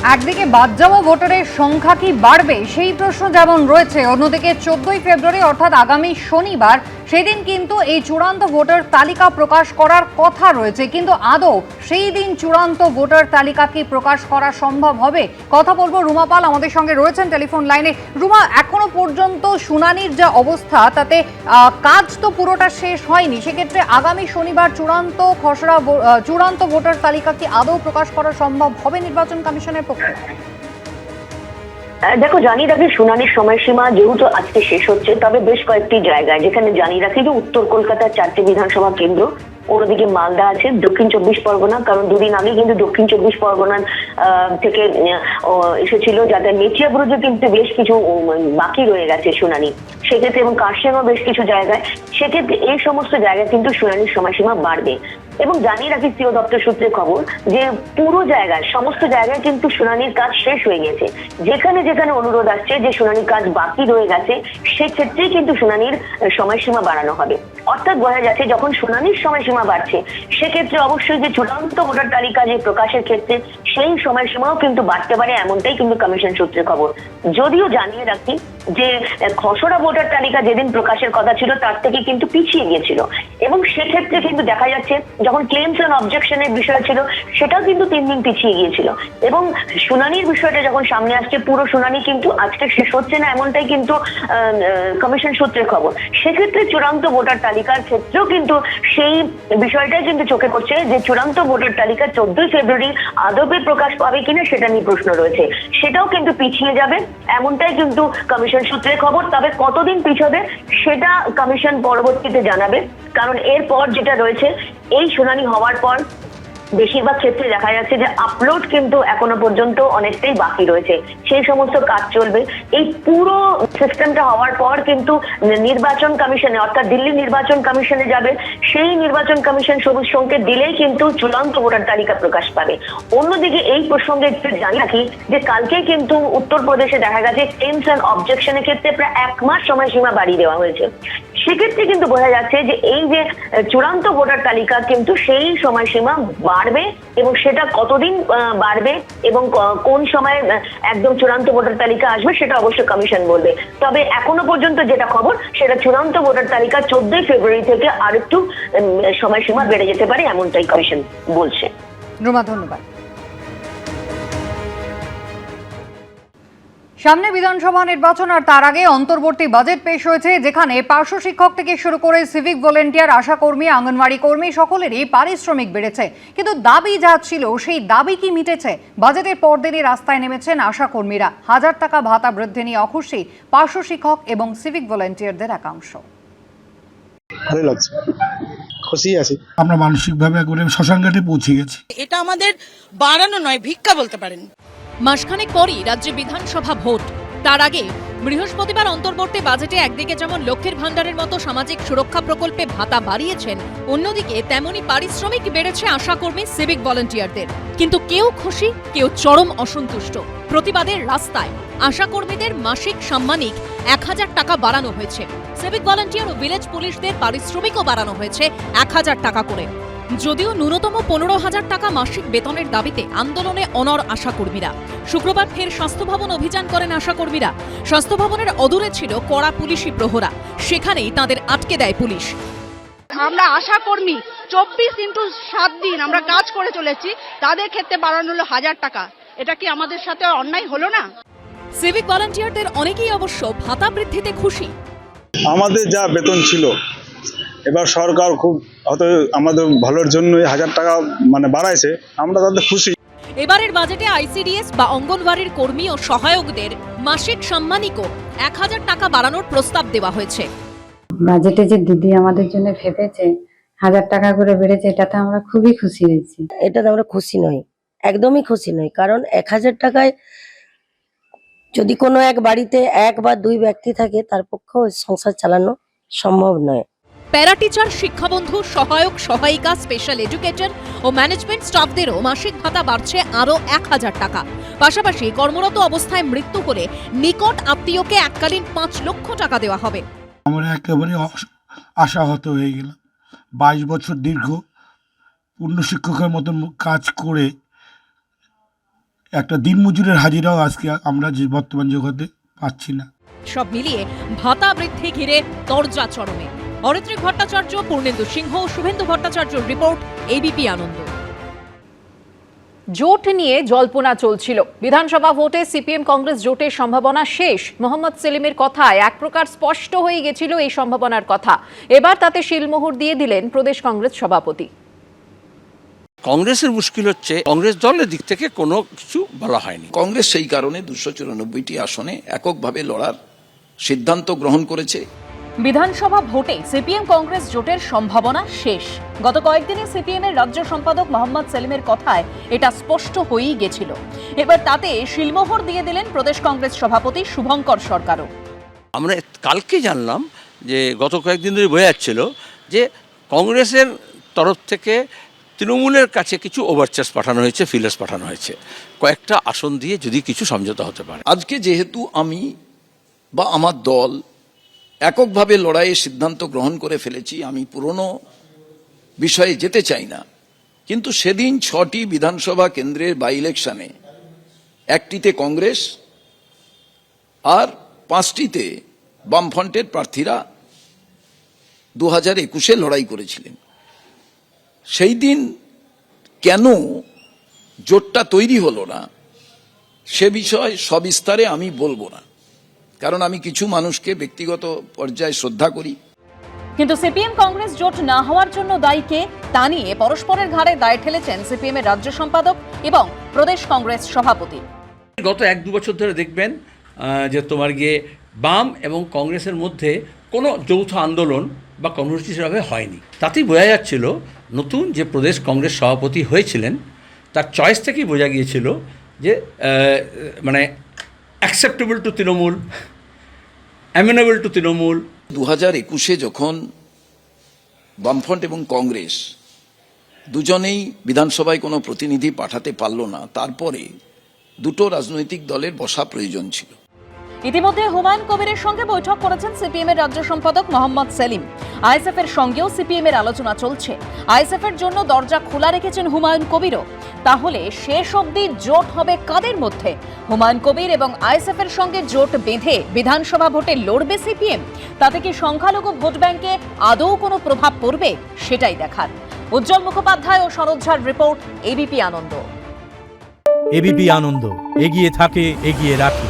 একদিকে বাদ যাওয়া ভোটারের সংখ্যা কি বাড়বে সেই প্রশ্ন যেমন রয়েছে, অন্যদিকে 14ই ফেব্রুয়ারি অর্থাৎ আগামী শনিবার সেদিন কিন্তু এই চূড়ান্ত ভোটার তালিকা প্রকাশ করার কথা রয়েছে, কিন্তু আদৌ সেই দিন চূড়ান্ত ভোটার তালিকা কি প্রকাশ করা সম্ভব হবে? কথা বলবো রুমা পাল আমাদের সঙ্গে রয়েছেন টেলিফোন লাইনে। রুমা, এখনো পর্যন্ত শুনানির যা অবস্থা তাতে কাজ তো পুরোটা শেষ হয়নি, সেক্ষেত্রে আগামী শনিবার চূড়ান্ত ভোটার তালিকা কি আদৌ প্রকাশ করা সম্ভব হবে নির্বাচন কমিশনের পক্ষে? দেখো, জানিয়ে রাখি শুনানির সময়সীমা যেহেতু আজকে শেষ হচ্ছে, তবে বেশ কয়েকটি জায়গায় যেখানে জানিয়ে রাখি যে উত্তর কলকাতার 4টি বিধানসভা কেন্দ্র, অন্যদিকে মালদা আছে, দক্ষিণ 24 পরগনা, কারণ দুদিন আগে কিন্তু দক্ষিণ 24 পরগনার থেকে এসেছিল, যাদের মেচিয়াবুরুজে কিন্তু বেশ কিছু বাকি রয়ে গেছে শুনানি সেক্ষেত্রে, এবং কার্শিয়াংও বেশ কিছু জায়গায়, সেক্ষেত্রে এই সমস্ত জায়গায় কিন্তু শুনানির সময়সীমা বাড়বে। এবং জানিয়ে রাখি সিও দপ্তর সূত্রে খবর যে পুরো জায়গায় সমস্ত জায়গায় কিন্তু শুনানির কাজ শেষ হয়ে গেছে। যেখানে যেখানে অনুরোধ আসছে যে শুনানির কাজ বাকি রয়ে গেছে, সেক্ষেত্রেই কিন্তু শুনানির সময়সীমা বাড়ানো হবে। অর্থাৎ বোঝা যাচ্ছে যখন শুনানির সময়সীমা বাড়ছে, সেক্ষেত্রে অবশ্যই যে চূড়ান্ত ভোটার তালিকা যে প্রকাশের ক্ষেত্রে সেই সময়সীমাও কিন্তু বাড়তে পারে, এমনটাই কিন্তু কমিশন সূত্রে খবর। যদিও জানিয়ে রাখি যে খসড়া ভোটার তালিকা যেদিন প্রকাশের কথা ছিল তার থেকে কিন্তু পিছিয়ে গিয়েছিল, এবং সেক্ষেত্রে কিন্তু দেখা যাচ্ছে যখন ক্লেমস এন্ড অবজেকশনের বিষয় ছিল সেটাও কিন্তু 3 দিন পিছিয়ে গিয়েছিল। এবং শুনানির বিষয়টা যখন সামনে আসছে, পুরো শুনানি কিন্তু আজকে শেষ হচ্ছে না, এমনটাই কিন্তু কমিশন সূত্রের খবর। সেক্ষেত্রে চূড়ান্ত ভোটার তালিকার ক্ষেত্রেও কিন্তু সেই বিষয়টাই কিন্তু চোখে পড়ছে যে চূড়ান্ত ভোটার তালিকা 14ই ফেব্রুয়ারি আদবে প্রকাশ পাবে কিনা সেটা নিয়ে প্রশ্ন রয়েছে, সেটাও কিন্তু পিছিয়ে যাবে, এমনটাই কিন্তু কমিশন সূত্রের খবর। তবে কতদিন পিছবে সেটা কমিশন পরবর্তীতে জানাবে, কারণ এরপর যেটা রয়েছে এই শুনানি হওয়ার পর বেশিরভাগ ক্ষেত্রে দেখা যাচ্ছে যে আপলোড কিন্তু এখনো পর্যন্ত অনেকটাই বাকি রয়েছে, সেই সমস্ত কাজ চলবে। এই পুরো সিস্টেমটা হওয়ার পর কিন্তু নির্বাচন কমিশনে অর্থাৎ দিল্লি নির্বাচন কমিশনে যাবে, সেই নির্বাচন কমিশন সবুজ সংকেত দিলেই কিন্তু চূড়ান্ত ভোটার তালিকা প্রকাশ পাবে। অন্যদিকে এই প্রসঙ্গে একটু জানি রাখি যে কালকে কিন্তু উত্তরপ্রদেশে দেখা গেছে ক্লেমস এন্ড অবজেকশনের ক্ষেত্রে প্রায় 1 মাস সময়সীমা বাড়িয়ে দেওয়া হয়েছে। সেক্ষেত্রে কিন্তু বোঝা যাচ্ছে যে এই যে চূড়ান্ত ভোটার তালিকা কিন্তু সেই সময়সীমা বাড়বে, এবং সেটা কতদিন বাড়বে এবং কোন সময় একদম চূড়ান্ত ভোটার তালিকা আসবে সেটা অবশ্যই কমিশন বলবে। তবে এখনো পর্যন্ত যেটা খবর সেটা চূড়ান্ত ভোটার তালিকা 14ই ফেব্রুয়ারি থেকে আর একটু সময়সীমা বেড়ে যেতে পারে, এমনটাই কমিশন বলছে। রুমা, ধন্যবাদ। সামনে বিধানসভা নির্বাচন আর তার আগে অন্তর্বর্তী বাজেট পেশ হয়েছে, যেখানে পার্শ্ব শিক্ষক থেকে শুরু করে সিভিক ভলেন্টিয়ার, আশাকর্মী, আঙ্গনওয়াড়ি কর্মী সকলেরই পারিশ্রমিক বেড়েছে, কিন্তু দাবি যা ছিল সেই দাবি কি মিটেছে? বাজেটের পরদিনই রাস্তায় নেমেছেন আশাকর্মীরা। 1000 টাকা ভাতা বৃদ্ধি নিয়ে অখুশি পার্শ্ব শিক্ষক এবং সিভিক ভলেন্টিয়ারদের একাংশ। ভালো লাগছে, খুশি আছি। আমরা মানসিকভাবে একবারে শ্মশানঘাটে পৌঁছে গেছি। এটা আমাদের বাড়ানো নয়, ভিক্ষা বলতে পারেন। মাসখানেক পরই রাজ্যে বিধানসভা ভোট। তার আগে বৃহস্পতিবার অন্তর্বর্তী বাজেটে একদিকে যেমন লক্ষ্মীর ভাণ্ডারের মতো সামাজিক সুরক্ষা প্রকল্পে ভাতা বাড়িয়েছেন, অন্যদিকে তেমনই পারিশ্রমিক বেড়েছে আশাকর্মী, সিভিক ভলান্টিয়ারদের। কিন্তু কেউ খুশি, কেউ চরম অসন্তুষ্ট। প্রতিবাদের রাস্তায় আশাকর্মীদের মাসিক সাম্মানিক 1000 টাকা বাড়ানো হয়েছে। সিভিক ভলান্টিয়ার ও ভিলেজ পুলিশদের পারিশ্রমিকও বাড়ানো হয়েছে 1000 টাকা করে। যদিও ন্যূনতম 15,000 টাকা মাসিক বেতনের দাবিতে আন্দোলনে অনড় আশাকর্মীরা। শুক্রবার ফের স্বাস্থ্য ভবন অভিযান করেন আশাকর্মীরা। স্বাস্থ্য ভবনের অদূরে ছিল কড়া পুলিশি প্রহরা, সেখানেই তাদের আটকে দেয় পুলিশ। আমরা আশাকর্মী 24x7 দিন আমরা কাজ করে চলেছি, তাদের ক্ষেত্রে বাড়ানো হলো 1000 টাকা। এটা কি আমাদের সাথে অন্যায় হলো না? সিভিক ভলান্টিয়ারদের অনেকেই অবশ্য ভাতা বৃদ্ধিতে খুশি। আমাদের যা বেতন ছিল, এবার সরকার খুব হয়তো আমাদের ভালোর জন্য 1000 টাকা বাড়াইছে, আমরা তাদের খুশি। এবারের বাজেটে আইসিডিএস বা অঙ্গনওয়াড়ির কর্মী ও সহায়কদের মাসিক সাম্মানিকও 1000 টাকা বাড়ানোর প্রস্তাব দেওয়া হয়েছে। বাজেটে যে দিদি আমাদের জন্য ভেবেছে 1000 টাকা করে বেড়েছে, এটাতে আমরা খুবই খুশি হয়েছি। এটাতে আমরা খুশি নই, একদমই খুশি নই, কারণ 1000 টাকায় যদি কোনো এক বাড়িতে 1 বা 2 ব্যক্তি থাকে তার পক্ষে সংসার চালানো সম্ভব নয়। প্যারা টিচার, শিক্ষাবন্ধু, সহায়ক, সহায়িকা, স্পেশাল এডুকেটর ও ম্যানেজমেন্ট স্টাফদেরও মাসিক ভাতা বাড়ছে আরও 1000 টাকা। পাশাপাশি কর্মরত অবস্থায় মৃত্যু হলে নিকট আত্মীয়কে এককালীন 5 লক্ষ টাকা দেওয়া হবে। আমরা একেবারে আশাহত হয়ে গেলাম। 22 বছর দীর্ঘ পূর্ণ শিক্ষকের মতন কাজ করে একটা দিনমজুরের হাজিরাও আজকে আমরা যে বর্তমান জগতে পাচ্ছি না। সব মিলিয়ে ভাতা বৃদ্ধি ঘিরে দরজা চরমে। অরিত্রিক ভট্টাচার্য, পূর্ণেন্দু সিংহ, শুভেন্দু ভট্টাচার্যর রিপোর্ট, এবিপি আনন্দ। জোট নিয়ে জল্পনা চলছিল। বিধানসভা ভোটে সিপিএম কংগ্রেস জোটের সম্ভাবনা শেষ। মোহাম্মদ সেলিমের কথায় এক প্রকার স্পষ্ট হয়ে গেছিল এই সম্ভাবনার কথা। এবার তাতে শিলমোহর দিয়ে দিলেন প্রদেশ কংগ্রেস সভাপতি। কংগ্রেসের মুশকিল হচ্ছে কংগ্রেস দলের দিক থেকে কোনো কিছু বলা হয়নি। কংগ্রেস সেই কারণে 294টি আসনে এককভাবে লড়ার সিদ্ধান্ত গ্রহণ করেছে। বিধানসভা ভোটে সিপিএম কংগ্রেস জোটের সম্ভাবনা শেষ। গত কয়েকদিনে সিপিএম এর রাজ্য সম্পাদক মোহাম্মদ সেলিমের কথায় এটা স্পষ্ট হয়েই গেছিল। এবার তাতে শিলমোহর দিয়ে দিলেন প্রদেশ কংগ্রেস সভাপতি শুভঙ্কর সরকারও। আমরা কালকে জানলাম যে গত কয়েকদিন ধরে বোঝা যাচ্ছিল যে কংগ্রেসের তরফ থেকে তৃণমূলের কাছে কিছু ওভারচার্জ পাঠানো হয়েছে, ফিলার্স পাঠানো হয়েছে, কয়েকটা আসন দিয়ে যদি কিছু সমঝোতা হতে পারে। আজকে যেহেতু আমি বা আমার দল এককভাবে লড়াইয়ের সিদ্ধান্ত গ্রহণ করে ফেলেছি, আমি পুরনো বিষয়ে যেতে চাই না, কিন্তু সেদিন 6টি বিধানসভা কেন্দ্রের বাই ইলেকশনে 1টিতে কংগ্রেস আর 5টিতে বামফ্রন্টের প্রার্থীরা 2021-এ লড়াই করেছিলেন। সেই দিন কেন জোটটা তৈরি হলো না সে বিষয়ে সবিস্তারে আমি বলবো না, কারণ আমি কিছু মানুষকে ব্যক্তিগত পর্যায়ে শ্রদ্ধা করি। কিন্তু সিপিএম কংগ্রেস জোট না হওয়ার জন্য দায়ী কে তা নিয়ে পরস্পরের ঘাড়ে দায় ঠেলেছেন সিপিএম এর রাজ্য সম্পাদক এবং প্রদেশ কংগ্রেস সভাপতি। গত 1-2 বছর ধরে দেখবেন যে তোমার গিয়ে বাম এবং কংগ্রেসের মধ্যে কোনো যৌথ আন্দোলন বা কর্মসূচি সেভাবে হয়নি। তাতেই বোঝা যাচ্ছিল নতুন যে প্রদেশ কংগ্রেস সভাপতি হয়েছিলেন তার চয়েস থেকেই বোঝা গিয়েছিল যে মানে acceptable to Trinamool, amenable to Trinamool. 2021-এ যখন বামফ্রন্ট এবং কংগ্রেস দুজনেই বিধানসভায় কোনো প্রতিনিধি পাঠাতে পারল না, তারপরে দুটো রাজনৈতিক দলের বসা প্রয়োজন ছিল। ইতিমধ্যে হুমায়ুন কবিরের সঙ্গে বৈঠক করেছেন সিপিএম এর রাজ্য সম্পাদক মোহাম্মদ সেলিম। আইএসএফ এর সঙ্গেও সিপিএম এর আলোচনা চলছে। আইএসএফ এর জন্য দরজা খোলা রেখেছেন হুমায়ুন কবিরও। তাহলে শেষ অবধি জোট হবে কাদের মধ্যে? হুমায়ুন কবির এবং আইএসএফ এর সঙ্গে জোট বেঁধে বিধানসভা ভোটে লড়বে সিপিএম। তাতে কি সংখ্যালঘু ভোট ব্যাংকে আদৌ কোনো প্রভাব পড়বে সেটাই দেখার। উজ্জ্বল মুখোপাধ্যায় ও সরোজ ঝার রিপোর্ট, এবিপি আনন্দ। এবিপি আনন্দ, এগিয়ে থাকে, এগিয়ে রাখে।